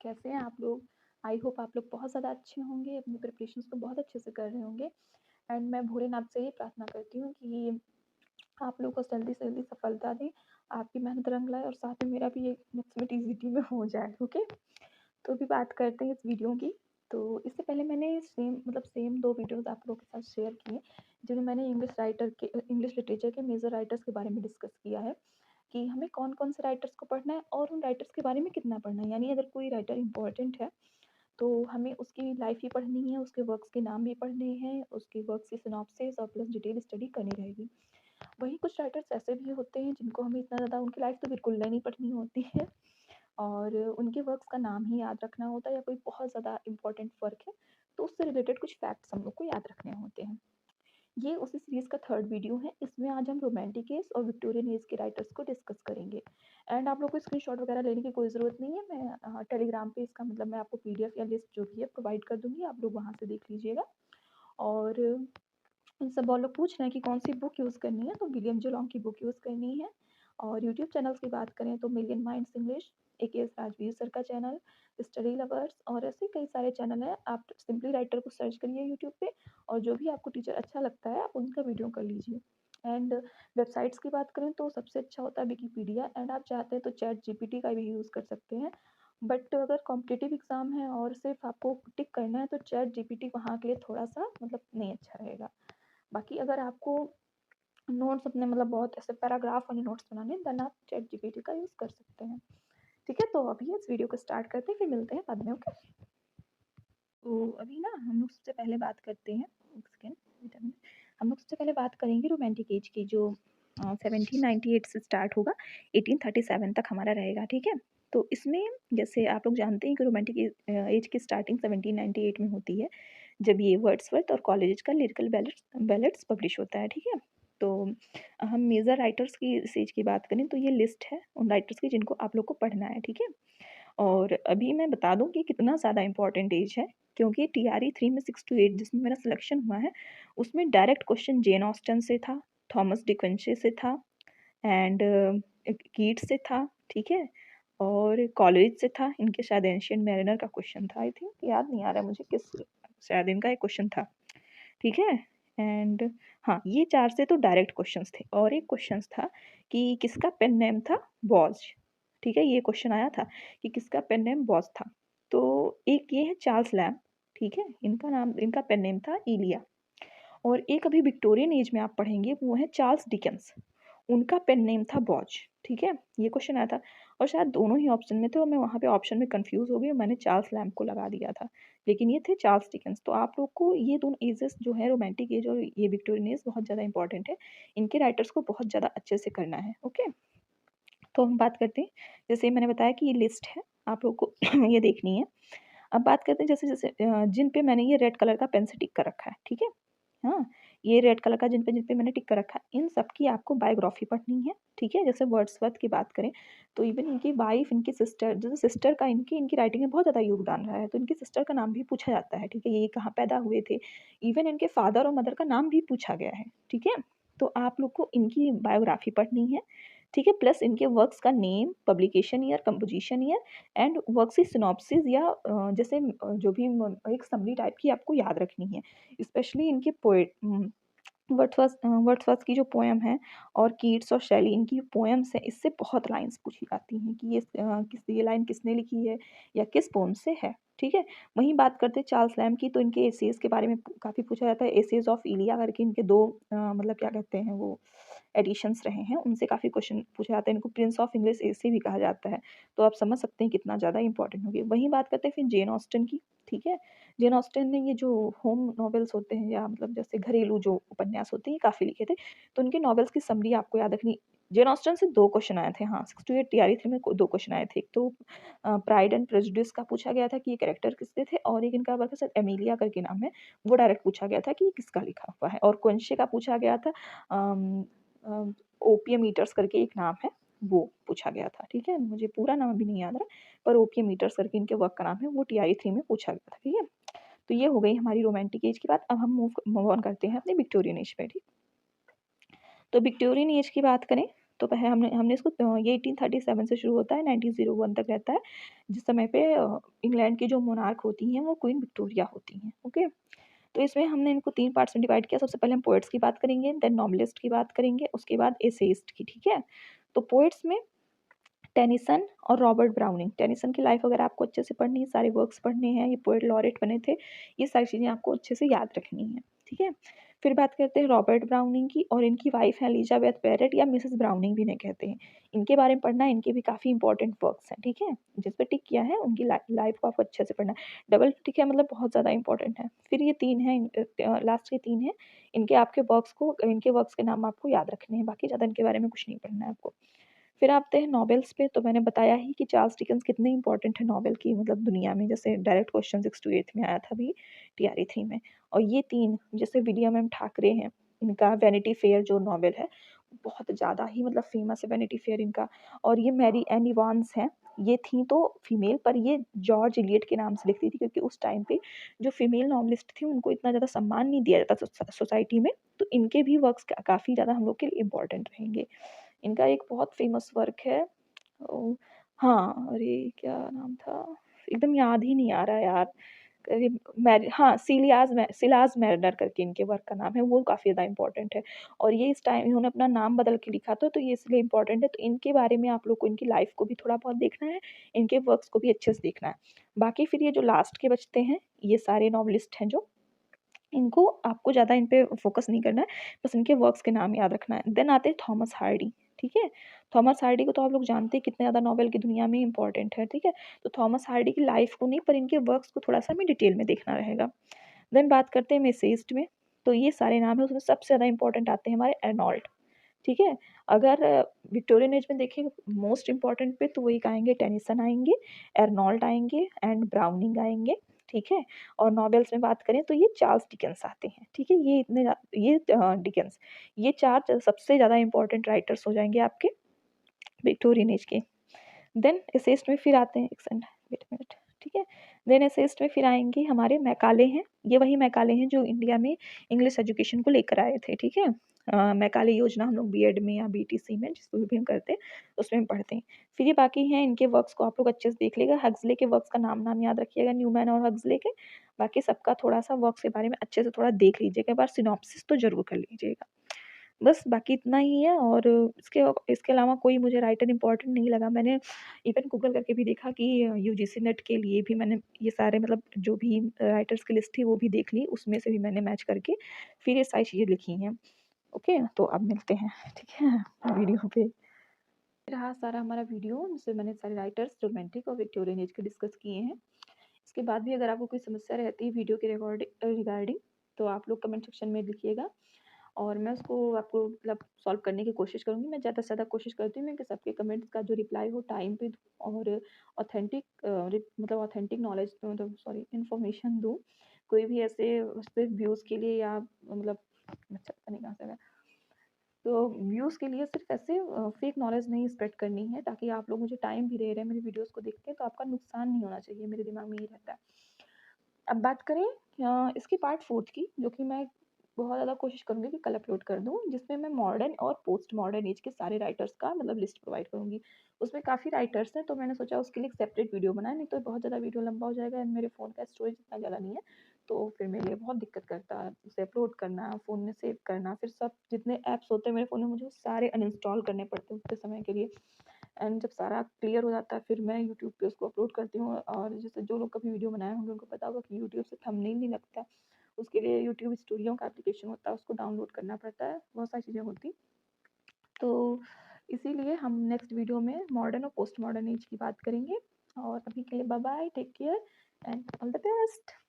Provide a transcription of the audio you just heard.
कैसे हैं आप लोग? आई होप आप लोग बहुत ज़्यादा अच्छे होंगे, अपनी प्रिपरेशंस को बहुत अच्छे से कर रहे होंगे एंड मैं भोलेनाथ से ये प्रार्थना करती हूँ कि आप लोगों को जल्दी से जल्दी सफलता दें, आपकी मेहनत रंग लाए और साथ में मेरा भी ये नेक्स्ट ईज़ीटी में हो जाए, ओके? तो अभी बात करते हैं इस वीडियो की। तो इससे पहले मैंने सेम 2 वीडियोज़ आप लोगों के साथ शेयर किए, जिनमें मैंने इंग्लिश लिटरेचर के मेजर राइटर्स के बारे में डिस्कस किया है। कि हमें कौन-कौन से राइटर्स को पढ़ना है और उन राइटर्स के बारे में कितना पढ़ना है। यानी अगर कोई राइटर इम्पोर्टेंट है, तो हमें उसकी लाइफ ही पढ़नी है, उसके वर्क्स के नाम भी पढ़ने हैं, उसके वर्क्स की सिनॉप्सिस और प्लस डिटेल स्टडी करनी रहेगी। वहीं कुछ राइटर्स ऐसे भी होते हैं जिनको हमें इतना ज़्यादा उनकी लाइफ तो बिल्कुल नहीं पढ़नी होती है और उनके वर्क्स का नाम ही याद रखना होता है या कोई बहुत ज़्यादा इम्पोर्टेंट वर्क है, तो उससे रिलेटेड कुछ फैक्ट्स हम लोग को याद रखने होते हैं। ये उसी सीरीज़ का थर्ड वीडियो है। इसमें आज हम रोमांटिक एज और विक्टोरियन एज के राइटर्स को डिस्कस करेंगे एंड आप लोग को स्क्रीनशॉट वगैरह लेने की कोई ज़रूरत नहीं है। मैं टेलीग्राम पे इसका मतलब मैं आपको पीडीएफ या लिस्ट जो भी है प्रोवाइड कर दूँगी, आप लोग वहाँ से देख लीजिएगा। और इन सब और लोग पूछ रहे हैं कि कौन सी बुक यूज़ करनी है, तो विलियम जेलोंग की बुक यूज़ करनी है। और यूट्यूब चैनल्स की बात करें तो million minds English, AKS Rajveer sir का चैनल, स्टडी लवर्स और ऐसे कई सारे चैनल हैं। आप सिंपली राइटर को सर्च करिए यूट्यूब पे और जो भी आपको टीचर अच्छा लगता है आप उनका वीडियो कर लीजिए। एंड वेबसाइट्स की बात करें तो सबसे अच्छा होता है विकिपीडिया एंड आप चाहते हैं तो चैट जीपीटी का भी यूज़ कर सकते हैं। बट अगर कॉम्पिटिटिव एग्ज़ाम है और सिर्फ आपको टिक करना है तो चैट जीपीटी वहाँ के लिए थोड़ा-सा मतलब नहीं अच्छा रहेगा। बाकी अगर आपको नोट्स अपने मतलब बहुत ऐसे पैराग्राफ वाले नोट्स बनाने हैं, देन आप चैट जीपीटी का यूज़ कर सकते हैं। ठीक है, तो अभी इस वीडियो को स्टार्ट करते हैं, फिर मिलते हैं बाद में, ओके? तो अभी ना हम लोग सबसे पहले बात करते हैं, एक सेकेंड, वेट अ मिनट। हम लोग सबसे पहले बात करेंगे रोमांटिक एज की, जो 1798 से स्टार्ट होगा, 1837 तक हमारा रहेगा, ठीक है? तो इसमें जैसे आप लोग जानते हैं कि रोमांटिक एज की स्टार्टिंग 1798 में होती है, जब ये वर्ड्सवर्थ और कॉलेज का लिरिकल बैलेट्स पब्लिश होता है, ठीक है? तो हम मेजर राइटर्स की इस एज की बात करें तो ये लिस्ट है उन राइटर्स की जिनको आप लोग को पढ़ना है, ठीक है? और अभी मैं बता दूं कि कितना ज़्यादा इंपॉर्टेंट एज है, क्योंकि टीआरई 3 में 6 to 8 जिसमें मेरा सिलेक्शन हुआ है, उसमें डायरेक्ट क्वेश्चन जेन ऑस्टन से था, थॉमस डिक्वेंचे से था एंड कीट्स से था, ठीक है? और कॉलेज से था, इनके शायद एंशिएंट मैरिनर का क्वेश्चन था, आई थिंक, याद नहीं आ रहा मुझे किस, शायद इनका एक क्वेश्चन था, ठीक है? एंड हाँ, ये 4 से तो डायरेक्ट क्वेश्चंस थे और एक क्वेश्चंस था कि किसका पेन नेम था बॉज, ठीक है? ये क्वेश्चन आया था कि किसका पेन नेम बॉज था। तो एक ये है चार्ल्स लैम्ब, ठीक है? इनका पेन नेम था इलिया। और एक अभी विक्टोरियन एज में आप पढ़ेंगे वो है चार्ल्स डिकेंस, उनका पेन नेम था बॉज, ठीक है? ये क्वेश्चन आया था और शायद दोनों ही ऑप्शन में थे और मैं वहाँ पे ऑप्शन में कंफ्यूज हो गई और मैंने चार्ल्स लैम्ब को लगा दिया था, लेकिन ये थे चार्ल्स डिकेंस। तो आप लोग को ये दोनों एजेस जो है रोमांटिक एज और ये विक्टोरियन एज बहुत ज़्यादा इंपॉर्टेंट है, इनके राइटर्स को बहुत ज़्यादा अच्छे से करना है, ओके? तो हम बात करते हैं, जैसे मैंने बताया कि ये लिस्ट है, आप लोग को ये देखनी है। अब बात करते हैं जैसे जैसे जिन पे मैंने ये रेड कलर का पेन से टिक कर रखा है, ठीक है? हाँ, ये रेड कलर का जिन पे मैंने टिक कर रखा है, इन सब की आपको बायोग्राफी पढ़नी है, ठीक है? जैसे वर्ड्सवर्थ की बात करें, तो इवन इनकी वाइफ, इनकी सिस्टर, जैसे सिस्टर का इनकी राइटिंग में बहुत ज़्यादा योगदान रहा है, तो इनकी सिस्टर का नाम भी पूछा जाता है, ठीक है? ये कहाँ पैदा हुए थे? इवन इनके फादर और मदर का नाम भी पूछा गया है, ठीक है? तो आप लोग को इनकी बायोग्राफी पढ़नी है, ठीक है? प्लस इनके वर्क्स का name, publication year, composition year and works की सिनॉप्सिस या जैसे जो भी एक समरी टाइप की आपको याद रखनी है। स्पेशली इनके वर्ड्सवर्थ की जो पोएम है और कीट्स और शेली इनकी पोएम्स है, इससे बहुत लाइन्स पूछी जाती हैं कि ये लाइन किसने लिखी है या किस पोम से है, ठीक है? वहीं बात करते हैं चार्ल्स लैम्ब की, तो इनके एसेज के बारे में काफ़ी पूछा जाता है। एसेज ऑफ इलिया करके इनके 2 मतलब क्या कहते हैं वो एडिशंस रहे हैं, उनसे काफ़ी क्वेश्चन पूछा जाता है। इनको प्रिंस ऑफ इंग्लिश ऐसे भी कहा जाता है, तो आप समझ सकते हैं कितना ज़्यादा इंपॉर्टेंट होगी। वहीं बात करते हैं फिर जेन ऑस्टन की, ठीक है? जेन ऑस्टन ने ये जो होम नॉवेल्स होते हैं या मतलब जैसे घरेलू जो उपन्यास होते हैं, ये काफ़ी लिखे थे, तो उनके नॉवेल्स की समरी आपको याद रखनी। जेन ऑस्टन से 2 क्वेश्चन आए थे, हाँ, 6 to 8 टीआरई 3 में 2 क्वेश्चन आए थे। एक तो प्राइड एंड प्रेजुडिस का पूछा गया था कि ये कैरेक्टर किसके थे, और एक इनका वर्क है शायद एमिलिया करके नाम है, वो डायरेक्ट पूछा गया था कि ये किसका लिखा हुआ है। और क्वेंशे का पूछा गया था, अम ओपियम ईटर्स करके एक नाम है, वो पूछा गया था, ठीक है? मुझे पूरा नाम अभी नहीं याद रहा, पर ओपियम ईटर्स करके इनके वर्क का नाम है, वो टीआरई 3 में पूछा गया था, ठीक है? तो ये हो गई हमारी रोमांटिक एज की बात। अब हम मूव ऑन करते हैं अपने विक्टोरियन एज पे, ठीक? तो विक्टोरियन एज की बात करें तो पहले हमने हमने इसको ये 1837 से शुरू होता है, 1901 तक रहता है, जिस समय पे इंग्लैंड की जो मोनार्क होती हैं वो क्वीन विक्टोरिया होती हैं। ओके, तो इसमें हमने इनको 3 पार्ट्स में डिवाइड किया। सबसे पहले हम पोएट्स की बात करेंगे, देन नॉवेलिस्ट की बात करेंगे, उसके बाद एसेइस्ट की, ठीक है। तो पोएट्स में टेनिसन और रॉबर्ट ब्राउनिंग। टेनिसन की लाइफ अगर आपको अच्छे से पढ़नी है, सारे वर्क्स पढ़ने हैं, ये पोएट लॉरेट बने थे, ये सारी चीज़ें आपको अच्छे से याद रखनी है, ठीक है। फिर बात करते हैं रॉबर्ट ब्राउनिंग की, और इनकी वाइफ है एलिजाबेथ बैरेट या मिसेस ब्राउनिंग भी इन्हें कहते हैं। इनके बारे में पढ़ना है, इनके भी काफ़ी इंपॉर्टेंट वर्क्स हैं, ठीक है। जिस पे टिक किया है उनकी लाइफ को आपको अच्छे से पढ़ना है। डबल टिक है मतलब बहुत ज़्यादा इंपॉर्टेंट है। फिर ये 3 हैं, लास्ट के 3 हैं, इनके आपके वर्क्स को, इनके वर्क्स के नाम आपको याद रखने हैं, बाकी ज़्यादा इनके बारे में कुछ नहीं पढ़ना है आपको। फिर आते हैं नॉवेल्स पे। तो मैंने बताया ही कि चार्ल्स डिकेंस कितने इंपॉर्टेंट है नॉवेल की मतलब दुनिया में, जैसे डायरेक्ट क्वेश्चन 6 टू 8 में आया था अभी टीआरई 3 में। और ये 3 जैसे विलियम एम ठाकरे हैं, इनका वैनिटी फेयर जो नॉवेल है बहुत ज़्यादा ही मतलब फेमस है वैनिटी फेयर इनका। और ये मैरी एन इवांस हैं, ये थी तो फीमेल, पर ये जॉर्ज इलियट के नाम से लिखती थी, क्योंकि उस टाइम पे जो फीमेल नॉवलिस्ट थी उनको इतना ज़्यादा सम्मान नहीं दिया जाता सोसाइटी में। तो इनके भी वर्क्स काफ़ी ज़्यादा हम लोग के लिए इम्पोर्टेंट रहेंगे। इनका एक बहुत फेमस वर्क है, ओ, हाँ, अरे क्या नाम था? एकदम याद ही नहीं आ रहा यार। अरे हाँ, सिलाज़ मैरिनर करके इनके वर्क का नाम है, वो काफ़ी ज़्यादा इम्पोर्टेंट है। और ये इस टाइम इन्होंने अपना नाम बदल के लिखा था, तो ये इसलिए इम्पोर्टेंट है। तो इनके बारे में आप लोग को इनकी लाइफ़ को भी थोड़ा बहुत देखना है, इनके वर्क्स को भी अच्छे से देखना है। बाकी फिर ये जो लास्ट के बचते हैं, ये सारे नॉवलिस्ट हैं जो, इनको आपको ज़्यादा इन पे फ़ोकस नहीं करना है, बस इनके वर्क्स के नाम याद रखना है। देन आते हैं थॉमस हार्डी, ठीक है? थॉमस हार्डी को तो आप लोग जानते हैं कितने ज़्यादा नॉवेल की दुनिया में इम्पोर्टेंट है, ठीक है? तो थॉमस हार्डी की लाइफ़ को नहीं, पर इनके वर्क्स को थोड़ा-सा हमें डिटेल में देखना रहेगा। देन बात करते हैं एसेइस्ट में, तो ये सारे नाम हैं, उसमें सबसे ज़्यादा इम्पोर्टेंट आते हैं हमारे अर्नोल्ड, ठीक है? अगर विक्टोरियन एज में देखें मोस्ट इम्पोर्टेंट पे, तो वही आएँगे, टेनिसन आएँगे, अर्नोल्ड आएँगे एंड ब्राउनिंग आएँगे, ठीक है? और नॉवेल्स में बात करें तो ये चार्ल्स डिकेंस आते हैं, ठीक है? ये इतने डिकेंस, ये 4 सबसे ज़्यादा इम्पोर्टेंट राइटर्स हो जाएँगे आपके विक्टोरियन एज के। देन एसेइस्ट में फिर आते हैं, एक सेकंड, वेट अ मिनट, ठीक है? देन एसेइस्ट में फिर आएँगे हमारे मैकाले हैं, ये वही मैकाले हैं जो इंडिया में इंग्लिश एजुकेशन को लेकर आए थे, ठीक है? मैकाले योजना हम लोग बीएड में या बीटीसी में जिसको भी हम करते हैं, उसमें हम पढ़ते हैं। फिर ये बाकी हैं, इनके वर्क्स को आप लोग अच्छे से देख लीजिएगा, हक्सले के वर्क्स का नाम याद रखिएगा, न्यूमैन और हक्सले के। बाकी सबका थोड़ा-सा वर्क्स के बारे में अच्छे से थोड़ा देख लीजिएगा, एक बार सिनॉप्सिस तो ज़रूर कर लीजिएगा। बस बाकी इतना ही है, और इसके अलावा कोई मुझे राइटर इम्पोर्टेंट नहीं लगा। मैंने इवन गूगल करके भी देखा कि यूजीसी नेट के लिए भी मैंने ये सारे मतलब जो भी राइटर्स की लिस्ट थी वो भी देख ली, उसमें से भी मैंने मैच करके फिर ये सारी चीज़ें लिखी हैं। ओके, तो अब मिलते हैं, ठीक है, वीडियो पे। रहा सारा हमारा वीडियो, जिसमें मैंने सारे राइटर्स रोमांटिक और विक्टोरियन एज के डिस्कस किए हैं। इसके बाद भी अगर आपको कोई समस्या रहती है वीडियो के रिगार्डिंग, तो आप लोग कमेंट सेक्शन में लिखिएगा, और मैं उसको आपको मतलब सॉल्व करने की कोशिश करूँगी। मैं ज़्यादा से ज़्यादा कोशिश करती हूँ मैं कि सबके कमेंट्स का जो रिप्लाई हो टाइम पे दूँ, और ऑथेंटिक मतलब ऑथेंटिक नॉलेज मतलब सॉरी इन्फॉर्मेशन दूँ। कोई भी ऐसे सिर्फ व्यूज़ के लिए या मतलब अच्छा पता नहीं कहाँ से आया। तो व्यूज़ के लिए सिर्फ ऐसे फेक नॉलेज नहीं स्प्रेड करनी है, ताकि आप लोग मुझे टाइम भी दे रहे हैं मेरी वीडियोज़ को देखते हैं, तो आपका नुकसान नहीं होना चाहिए, मेरे दिमाग में ये रहता है। अब बात करें इसकी पार्ट 4 की, जो कि मैं बहुत ज़्यादा कोशिश करूँगी कि कल अपलोड कर दूँ, जिसमें मैं मॉडर्न और पोस्ट मॉडर्न एज के सारे राइटर्स का मतलब लिस्ट प्रोवाइड करूँगी। उसमें काफ़ी राइटर्स हैं, तो मैंने सोचा उसके लिए एक सेपरेट वीडियो बनाएँ, नहीं तो बहुत ज़्यादा वीडियो लंबा हो जाएगा, एंड मेरे फ़ोन का स्टोरेज इतना ज़्यादा नहीं है, तो फिर मेरे लिए बहुत दिक्कत करता है उसे अपलोड करना, फ़ोन में सेव करना, फिर सब जितने ऐप्स होते हैं मेरे फ़ोन में मुझे वो सारे अनइंस्टॉल करने पड़ते हैं उतने समय के लिए। एंड जब सारा क्लियर हो जाता है, फिर मैं यूट्यूब पे उसको अपलोड करती हूँ, और जैसे जो लोग कभी वीडियो बनाए होंगे उनको पता होगा कि यूट्यूब से थंबनेल नहीं लगता, उसके लिए यूट्यूब स्टूडियो का एप्लीकेशन होता है, उसको डाउनलोड करना पड़ता है, बहुत सारी चीज़ें होती। तो इसीलिए हम नेक्स्ट वीडियो में मॉडर्न और पोस्ट मॉडर्न एज की बात करेंगे, और अभी के लिए bye bye, take care and all the best.